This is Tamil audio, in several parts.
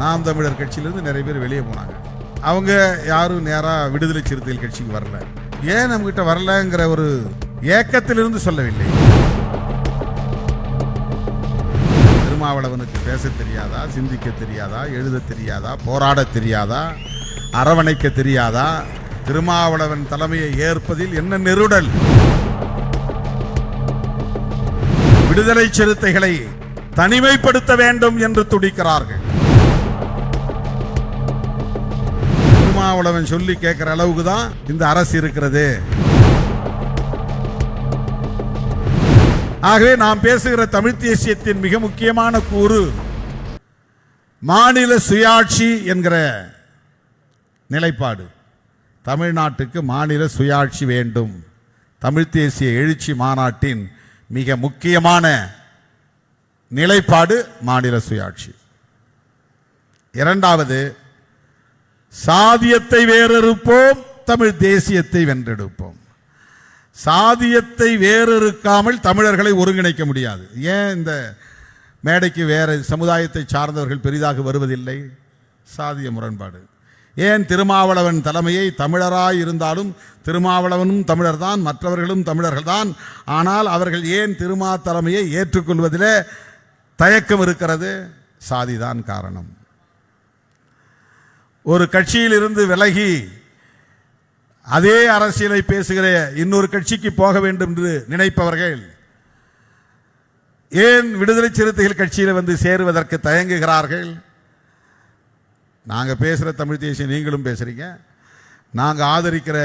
நாம் தமிழர் கட்சியிலிருந்து நிறைய பேர் வெளியே போனாங்க. அவங்க யாரும் நேராக விடுதலை சிறுத்தைகள் கட்சிக்கு வரல. ஏன் நம்மகிட்ட வரலங்கிற ஒரு ஏக்கத்திலிருந்து சொல்லவில்லை. திருமாவளவனுக்கு பேச தெரியாதா, சிந்திக்க தெரியாதா, எழுத தெரியாதா, போராட தெரியாதா, அரவணைக்க தெரியாதா? திருமாவளவன் தலைமையை ஏற்பதில் என்ன நெருடல்? விடுதலை சிறுத்தைகளை தனிமைப்படுத்த வேண்டும் என்று துடிக்கிறார்கள். திருமாவளவன் சொல்லி கேட்கிற அளவுக்கு தான் இந்த அரசு இருக்கிறது. ஆகவே நாம் பேசுகிற தமிழ் தேசியத்தின் மிக முக்கியமான கூறு மாநில சுயாட்சி என்கிற நிலைப்பாடு. தமிழ்நாட்டுக்கு மாநில சுயாட்சி வேண்டும். தமிழ் தேசிய எழுச்சி மாநாட்டின் மிக முக்கியமான நிலைப்பாடு மாநில சுயாட்சி. இரண்டாவது, சாதியத்தை வேறறுப்போம், தமிழ் தேசியத்தை வென்றெடுப்போம். சாதியத்தை வேறறுக்காமல் தமிழர்களை ஒருங்கிணைக்க முடியாது. ஏன் இந்த மேடைக்கு வேறு சமுதாயத்தை சார்ந்தவர்கள் பெரிதாக வருவதில்லை? சாதிய முரண்பாடு. ஏன் திருமாவளவன் தலைமையை தமிழராய் இருந்தாலும் திருமாவளவனும் தமிழர் தான், மற்றவர்களும் தமிழர்கள் தான், ஆனால் அவர்கள் ஏன் திருமா தலைமையை ஏற்றுக்கொள்வதிலே தயக்கம் இருக்கிறது? சாதிதான் காரணம். ஒரு கட்சியில் இருந்து விலகி அதே அரசியலை பேசுகிற இன்னொரு கட்சிக்கு போக வேண்டும் என்று நினைப்பவர்கள் ஏன் விடுதலை சிறுத்தைகள் கட்சியில் வந்து சேருவதற்கு தயங்குகிறார்கள்? நாங்கள் பேசுகிற தமிழ் தேசியம் நீங்களும் பேசுகிறீங்க, நாங்கள் ஆதரிக்கிற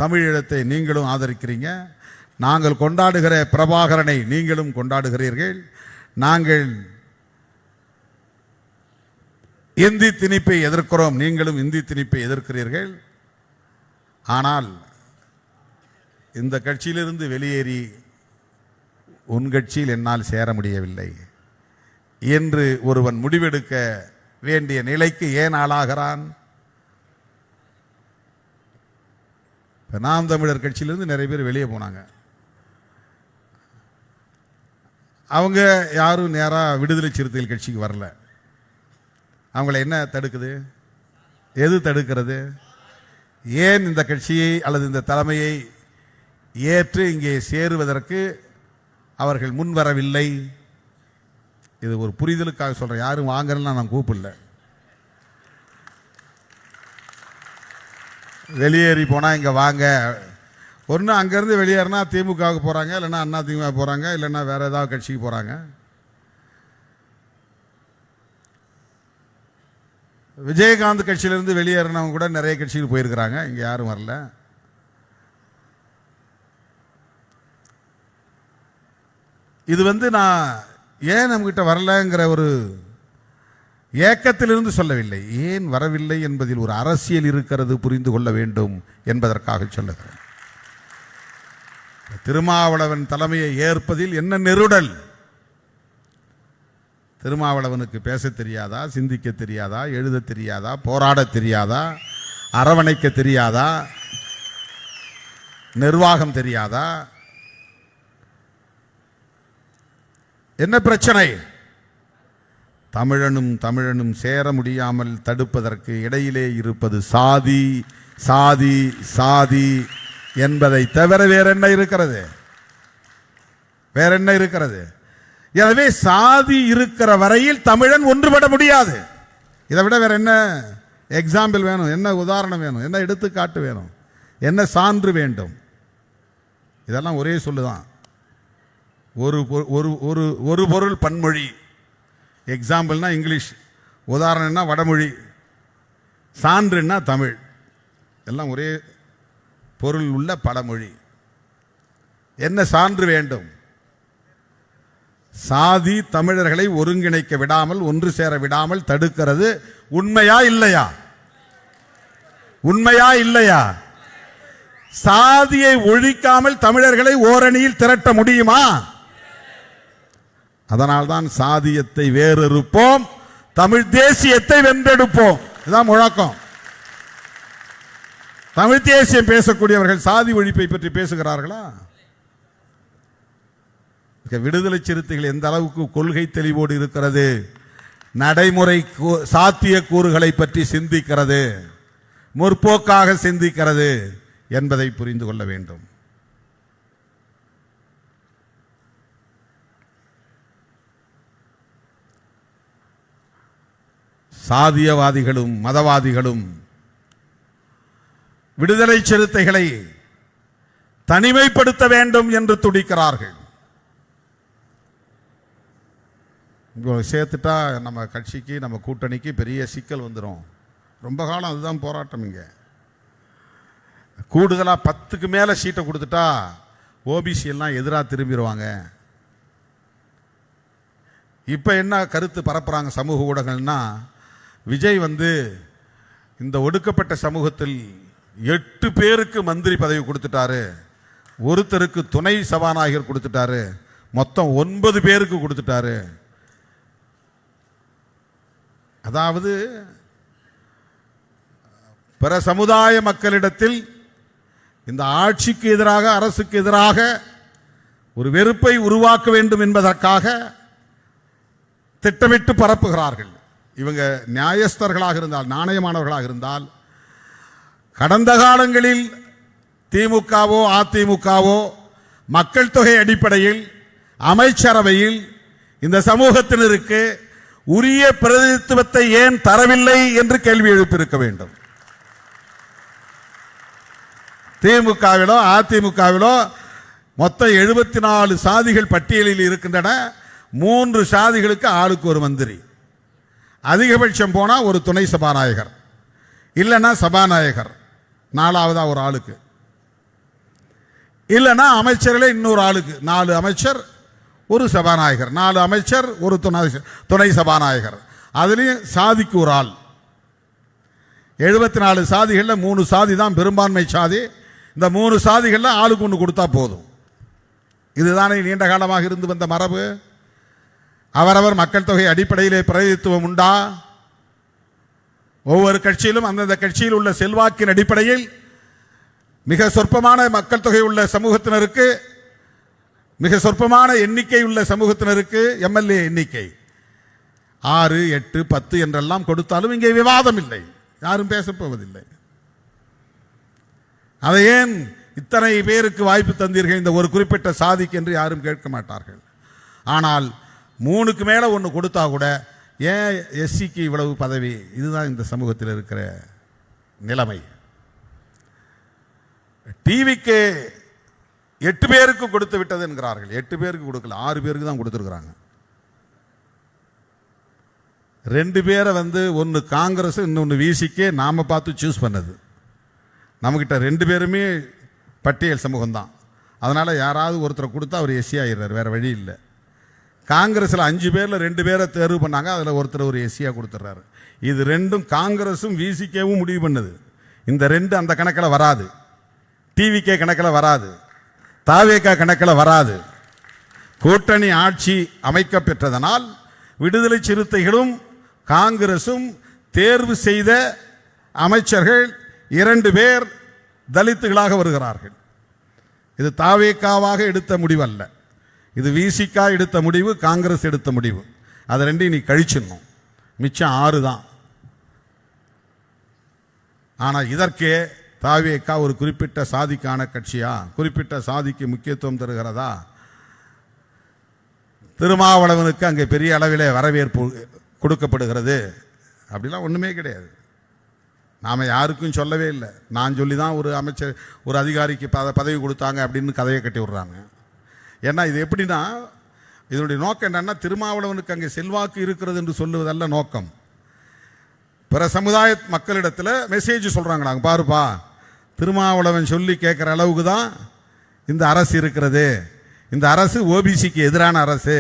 தமிழீழத்தை நீங்களும் ஆதரிக்கிறீங்க, நாங்கள் கொண்டாடுகிற பிரபாகரனை நீங்களும் கொண்டாடுகிறீர்கள், நாங்கள் இந்தி திணிப்பை எதிர்க்கிறோம், நீங்களும் இந்தி திணிப்பை எதிர்க்கிறீர்கள். ஆனால் இந்த கட்சியிலிருந்து வெளியேறி உன் கட்சியில் என்னால் சேர முடியவில்லை என்று ஒருவன் முடிவெடுக்க வேண்டிய நிலைக்கு ஏன் ஆளாகிறான்? நாம் தமிழர் கட்சியிலிருந்து நிறைய பேர் வெளியே போனாங்க. அவங்க யாரும் நேராக விடுதலை சிறுத்தைகள் கட்சிக்கு வரல. அவங்கள என்ன தடுக்குது? எது தடுக்கிறது? ஏன் இந்த கட்சியை அல்லது இந்த தலைமையை ஏற்று இங்கே சேருவதற்கு அவர்கள் முன் வரவில்லை? இது ஒரு புரிதலுக்காக சொல்கிறேன். யாரும் வாங்கலாம் நான் கூப்பிடல. வெளியேறி போனால் இங்கே வாங்க. ஒன்று அங்கேருந்து வெளியேறினா திமுகவுக்கு போகிறாங்க, இல்லைன்னா அண்ணா திமுக போகிறாங்க, இல்லைன்னா வேறு ஏதாவது கட்சிக்கு போகிறாங்க. விஜயகாந்த் கட்சியிலிருந்து வெளியேறினவங்க கூட நிறைய கட்சிக்கு போயிருக்கிறாங்க. இங்கே யாரும் வரல. இது நான் ஏன் நம்மகிட்ட வரலங்கிற ஒரு ஏக்கத்திலிருந்து சொல்லவில்லை. ஏன் வரவில்லை என்பதில் ஒரு அரசியல் இருக்கிறது, புரிந்து கொள்ள வேண்டும் என்பதற்காக சொல்லுகிறேன். திருமாவளவன் தலைமையை ஏற்பதில் என்ன நெருடல்? திருமாவளவனுக்கு பேச தெரியாதா, சிந்திக்க தெரியாதா, எழுத தெரியாதா, போராட தெரியாதா, அரவணைக்க தெரியாதா, நிர்வாகம் தெரியாதா? என்ன பிரச்சனை? தமிழனும் சேர முடியாமல் தடுப்பதற்கு இடையிலே இருப்பது சாதி சாதி சாதி என்பதை தவிர வேற என்ன இருக்கிறது? வேற என்ன இருக்கிறது? எனவே சாதி இருக்கிற வரையில் தமிழன் ஒன்றுபட முடியாது. இதை விட வேற என்ன எக்ஸாம்பிள் வேணும்? என்ன உதாரணம் வேணும்? என்ன எடுத்துக்காட்டு வேணும்? என்ன சான்று வேண்டும்? இதெல்லாம் ஒரே சொல்லுதான். ஒரு பொருள் பன்மொழி. எக்ஸாம்பிள்னா இங்கிலீஷ், உதாரணம்னா வடமொழி, சான்றுன்னா தமிழ். எல்லாம் ஒரே பொருள் உள்ள பழமொழி. என்ன சான்று வேண்டும்? சாதி தமிழர்களை ஒருங்கிணைக்க விடாமல், ஒன்று சேர விடாமல் தடுக்கிறது. உண்மையா இல்லையா? உண்மையா இல்லையா? சாதியை ஒழிக்காமல் தமிழர்களை ஓரணியில் திரட்ட முடியுமா? அதனால்தான் சாதியத்தை வேறறுப்போம், தமிழ் தேசியத்தை வென்றெடுப்போம். இதுதான் முழக்கம். தமிழ் தேசியம் பேசக்கூடியவர்கள் சாதி ஒழிப்பை பற்றி பேசுகிறார்களா? விடுதலை சிறுத்தைகள் எந்த அளவுக்கு கொள்கை தெளிவோடு இருக்கிறது, நடைமுறை சாத்திய கூறுகளை பற்றி சிந்திக்கிறது, முற்போக்காக சிந்திக்கிறது என்பதை புரிந்து கொள்ள வேண்டும். சாதியவாதிகளும் மதவாதிகளும் விடுதலை சிறுத்தைகளை தனிமைப்படுத்த வேண்டும் என்று துடிக்கிறார்கள். சேர்த்துட்டா நம்ம கட்சிக்கு நம்ம கூட்டணிக்கு பெரிய சிக்கல் வந்துடும். ரொம்ப காலம் அதுதான் போராட்டம். இங்கே கூடுதலாக 10க்கு மேலே சீட்டை கொடுத்துட்டா ஓபிசி எல்லாம் எதிராக திரும்பிடுவாங்க. இப்போ என்ன கருத்து பரப்புறாங்க சமூக ஊடகங்கள்னா, விஜய் இந்த ஒடுக்கப்பட்ட சமூகத்தில் 8 பேருக்கு மந்திரி பதவி கொடுத்துட்டாரு, ஒருத்தருக்கு துணை சபாநாயகர் கொடுத்துட்டாரு, மொத்தம் 9 பேருக்கு கொடுத்துட்டாரு. அதாவது பிற சமுதாய மக்களிடத்தில் இந்த ஆட்சிக்கு எதிராக, அரசுக்கு எதிராக ஒரு வெறுப்பை உருவாக்க வேண்டும் என்பதற்காக திட்டமிட்டு பரப்புகிறார்கள். இவங்க நியாயஸ்தர்களாக இருந்தால், நாணயமானவர்களாக இருந்தால், கடந்த காலங்களில் திமுகவோ அதிமுகவோ மக்கள் தொகை அடிப்படையில் அமைச்சரவையில் இந்த சமூகத்தினருக்கு உரிய பிரதிநிதித்துவத்தை ஏன் தரவில்லை என்று கேள்வி எழுப்பியிருக்க வேண்டும். திமுகவிலோ அதிமுகவிலோ மொத்தம் 74 சாதிகள் பட்டியலில் இருக்கின்றன. 3 சாதிகளுக்கு ஆளுக்கு ஒரு மந்திரி, அதிகபட்சம் போனா ஒரு துணை சபாநாயகர், இல்லைன்னா சபாநாயகர் 4வதா ஒரு ஆளுக்கு, இல்லைன்னா அமைச்சர்களே இன்னொரு ஆளுக்கு 4 அமைச்சர் ஒரு சபாநாயகர், 4 அமைச்சர் ஒரு துணை சபாநாயகர், அதுலேயும் சாதிக்கு ஒரு ஆள். 74 சாதிகளில் 3 சாதி தான் பெரும்பான்மை சாதி. இந்த 3 சாதிகளில் ஆளுக்கு ஒன்று கொடுத்தா போதும். இதுதானே நீண்ட காலமாக இருந்து வந்த மரபு. அவரவர் மக்கள் தொகை அடிப்படையிலே பிரதிநிதித்துவம் உண்டா? ஒவ்வொரு கட்சியிலும் அந்தந்த கட்சியில் உள்ள செல்வாக்கின் அடிப்படையில் மிக சொற்பமான மக்கள் தொகை உள்ள சமூகத்தினருக்கு, மிக சொற்பமான எண்ணிக்கை உள்ள சமூகத்தினருக்கு எம்எல்ஏ எண்ணிக்கை 6, 8, 10 என்றெல்லாம் கொடுத்தாலும் இங்கே விவாதம் இல்லை, யாரும் பேசப்போவதில்லை. அதை ஏன் இத்தனை பேருக்கு வாய்ப்பு தந்தீர்கள் இந்த ஒரு குறிப்பிட்ட சாதிக்கு என்று யாரும் கேட்க மாட்டார்கள். ஆனால் 3க்கு மேலே ஒன்று கொடுத்தா கூட ஏன் எஸ்சிக்கு இவ்வளவு பதவி? இதுதான் இந்த சமூகத்தில் இருக்கிற நிலைமை. டிவிக்கு 8 பேருக்கு கொடுத்து விட்டது என்கிறார்கள். 8 பேருக்கு கொடுக்கல, 6 பேருக்கு தான் கொடுத்துருக்குறாங்க. 2 பேரை ஒன்று காங்கிரஸ், இன்னொன்று விசிக்கே நாம பார்த்து சூஸ் பண்ணது. நம்மகிட்ட 2 பேருமே பட்டியல் சமூகம் தான். அதனால் யாராவது ஒருத்தரை கொடுத்தா அவர் எஸ்சி ஆகிடுறாரு, வேறு வழி இல்லை. காங்கிரஸில் 5 பேரில் 2 பேரை தேர்வு பண்ணாங்க, அதில் ஒருத்தர் ஒரு எஸ்சியாக கொடுத்துட்றாரு. இது ரெண்டும் காங்கிரஸும் விசிகேவும் முடிவு பண்ணுது. இந்த 2 அந்த கணக்கில் வராது, டிவிகே கணக்கில் வராது, தாவேகா கணக்கில் வராது. கூட்டணி ஆட்சி அமைக்க பெற்றதனால் விடுதலை சிறுத்தைகளும் காங்கிரசும் தேர்வு செய்த அமைச்சர்கள் 2 பேர் தலித்துகளாக வருகிறார்கள். இது தாவேகாவாக எடுத்த முடிவு அல்ல, இது விசிகா எடுத்த முடிவு, காங்கிரஸ் எடுத்த முடிவு. அது 2 நீ கழிச்சிடணும், மிச்சம் 6 தான். ஆனால் இதற்கே தாவேகா ஒரு குறிப்பிட்ட சாதிக்கான கட்சியா, குறிப்பிட்ட சாதிக்கு முக்கியத்துவம் தருகிறதா? திருமாவளவனுக்கு அங்கே பெரிய அளவிலே வரவேற்பு கொடுக்கப்படுகிறது அப்படிலாம் ஒன்றுமே கிடையாது. நாம் யாருக்கும் சொல்லவே இல்லை. நான் சொல்லி தான் ஒரு அமைச்சர், ஒரு அதிகாரிக்கு பதவி கொடுத்தாங்க அப்படின்னு கதையை கட்டி விடுறாங்க. ஏன்னா இது எப்படின்னா, இதனுடைய நோக்கம் என்னன்னா, திருமாவளவனுக்கு அங்கே செல்வாக்கு இருக்கிறது என்று சொல்லுவதல்ல நோக்கம். பிற சமுதாய மக்களிடத்தில் மெசேஜ் சொல்கிறாங்களாங்க, பாருப்பா திருமாவளவன் சொல்லி கேட்குற அளவுக்கு தான் இந்த அரசு இருக்கிறது, இந்த அரசு ஓபிசிக்கு எதிரான அரசு,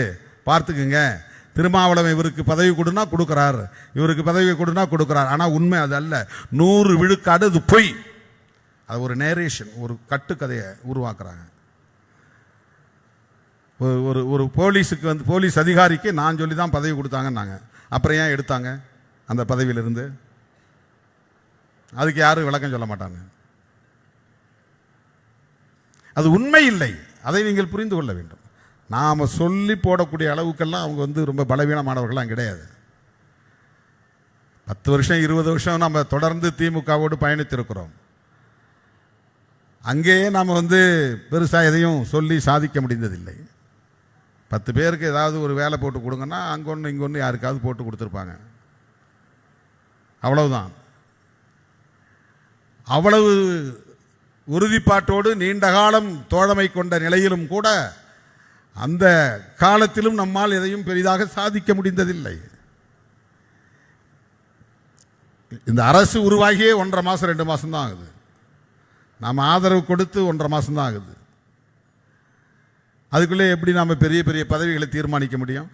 பார்த்துக்குங்க. திருமாவளவன் இவருக்கு பதவி கொடுனா கொடுக்குறார், இவருக்கு பதவி கொடுனா கொடுக்குறார். ஆனால் உண்மை அது அல்ல, 100 விழுக்காடு அது பொய். அது ஒரு நேரேஷன், ஒரு கட்டுக்கதையை உருவாக்குறாங்க. ஒரு ஒரு போலீஸுக்கு போலீஸ் அதிகாரிக்கு நான் சொல்லி தான் பதவி கொடுத்தாங்கன்னாங்க. அப்புறம் ஏன் எடுத்தாங்க அந்த பதவியிலிருந்து? அதுக்கு யாரும் விளக்கம் சொல்ல மாட்டாங்க. அது உண்மை இல்லை, அதை நீங்கள் புரிந்து கொள்ள வேண்டும். நாம் சொல்லி போடக்கூடிய அளவுக்கெல்லாம் அவங்க ரொம்ப பலவீனமானவர்களாம் கிடையாது. 10 வருஷம் 20 வருஷம் நம்ம தொடர்ந்து திமுகவோடு பயணித்திருக்கிறோம். அங்கேயே நாம் பெருசாக எதையும் சொல்லி சாதிக்க முடிந்ததில்லை. 10 பேருக்கு ஏதாவது ஒரு வேலை போட்டு கொடுங்கன்னா அங்கொன்று இங்கொன்று யாருக்காவது போட்டு கொடுத்துருப்பாங்க, அவ்வளவுதான். அவ்வளவு உறுதிப்பாட்டோடு நீண்ட காலம் தோழமை கொண்ட நிலையிலும் கூட அந்த காலத்திலும் நம்மால் எதையும் பெரிதாக சாதிக்க முடிந்ததில்லை. இந்த அரசு உருவாகியே 1.5 மாதம் 2 மாதம் தான் ஆகுது. நாம் ஆதரவு கொடுத்து 1.5 மாதம் தான் ஆகுது. அதுக்குள்ளே எப்படி நாம் பெரிய பெரிய பதவிகளை தீர்மானிக்க முடியும்?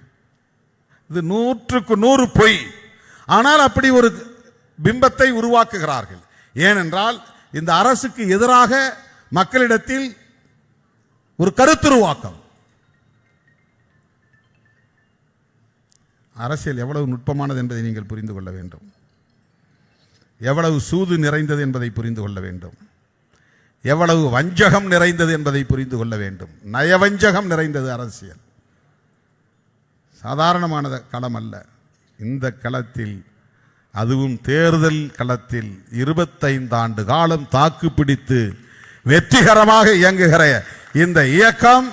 இது 100க்கு 100 பொய். ஆனால் அப்படி ஒரு பிம்பத்தை உருவாக்குகிறார்கள். ஏனென்றால் இந்த அரசுக்கு எதிராக மக்களிடத்தில் ஒரு கருத்துருவாக்கம். அரசியல் எவ்வளவு நுட்பமானது என்பதை நீங்கள் புரிந்து கொள்ள வேண்டும். எவ்வளவு சூது நிறைந்தது என்பதை புரிந்து கொள்ள வேண்டும். எவ்வளவு வஞ்சகம் நிறைந்தது என்பதை புரிந்து கொள்ள வேண்டும். நயவஞ்சகம் நிறைந்தது அரசியல். சாதாரணமான களம் அல்ல. இந்த களத்தில், அதுவும் தேர்தல் களத்தில் 25 ஆண்டு காலம் தாக்கு பிடித்து வெற்றிகரமாக இயங்குகிற இந்த இயக்கம்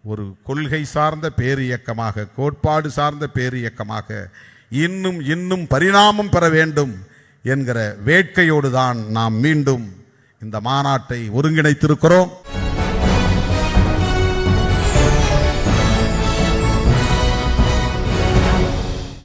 ஒரு கொள்கை சார்ந்த பேர் இயக்கமாக, கோட்பாடு சார்ந்த பேர் இயக்கமாக இன்னும் இன்னும் பரிணாமம் பெற வேண்டும் என்கிற வேட்கையோடு தான் நாம் மீண்டும் இந்த மாநாட்டை ஒருங்கிணைத்திருக்கிறோம்.